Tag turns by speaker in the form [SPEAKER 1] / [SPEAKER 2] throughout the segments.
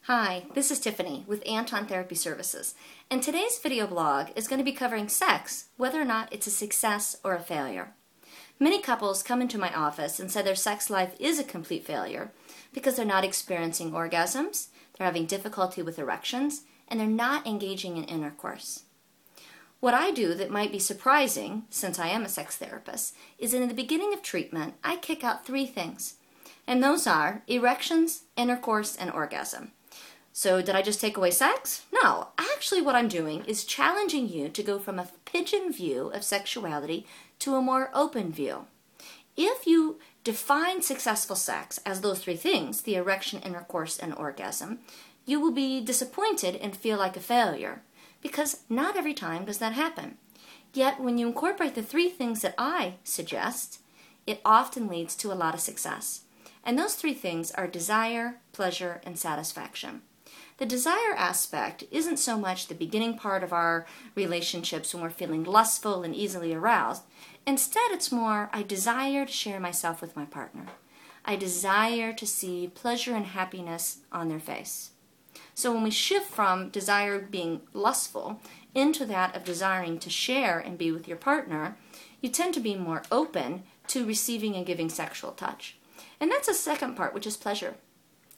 [SPEAKER 1] Hi, this is Tiffany with Anton Therapy Services, and today's video blog is going to be covering sex, whether or not it's a success or a failure. Many couples come into my office and say their sex life is a complete failure because they're not experiencing orgasms, they're having difficulty with erections, and they're not engaging in intercourse. What I do that might be surprising, since I am a sex therapist, is in the beginning of treatment, I kick out 3 things. And those are erections, intercourse, and orgasm. So did I just take away sex? No. Actually what I'm doing is challenging you to go from a pigeon view of sexuality to a more open view. If you define successful sex as those 3 things, the erection, intercourse, and orgasm, you will be disappointed and feel like a failure, because not every time does that happen. Yet when you incorporate the 3 things that I suggest, it often leads to a lot of success. And those 3 things are desire, pleasure, and satisfaction. The desire aspect isn't so much the beginning part of our relationships when we're feeling lustful and easily aroused. Instead, it's more, I desire to share myself with my partner. I desire to see pleasure and happiness on their face. So when we shift from desire being lustful into that of desiring to share and be with your partner, you tend to be more open to receiving and giving sexual touch. And that's the second part, which is pleasure.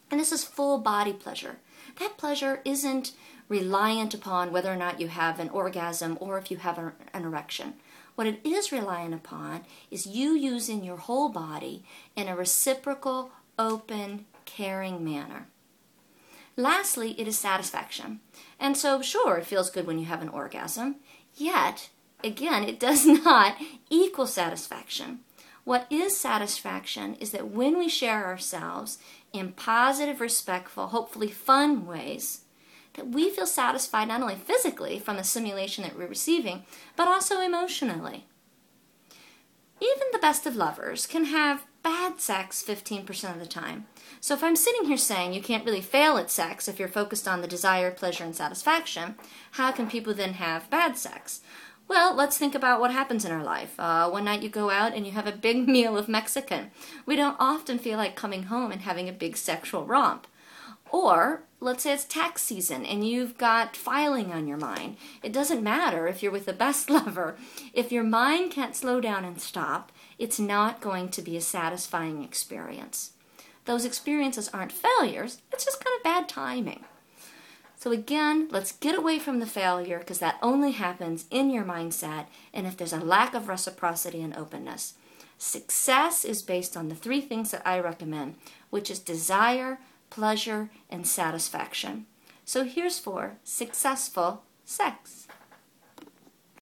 [SPEAKER 1] And this is full body pleasure. That pleasure isn't reliant upon whether or not you have an orgasm or if you have an erection. What it is reliant upon is you using your whole body in a reciprocal, open, caring manner. Lastly, it is satisfaction. And so, sure, it feels good when you have an orgasm, yet, again, it does not equal satisfaction. What is satisfaction is that when we share ourselves in positive, respectful, hopefully fun ways, that we feel satisfied not only physically from the stimulation that we're receiving, but also emotionally. Even the best of lovers can have bad sex 15% of the time. So if I'm sitting here saying you can't really fail at sex if you're focused on the desire, pleasure, and satisfaction, how can people then have bad sex? Well, let's think about what happens in our life. One night you go out and you have a big meal of Mexican. We don't often feel like coming home and having a big sexual romp. Or, let's say it's tax season and you've got filing on your mind. It doesn't matter if you're with the best lover. If your mind can't slow down and stop, it's not going to be a satisfying experience. Those experiences aren't failures, it's just kind of bad timing. So again, let's get away from the failure because that only happens in your mindset and if there's a lack of reciprocity and openness. Success is based on the 3 things that I recommend, which is desire, pleasure, and satisfaction. So here's for successful sex.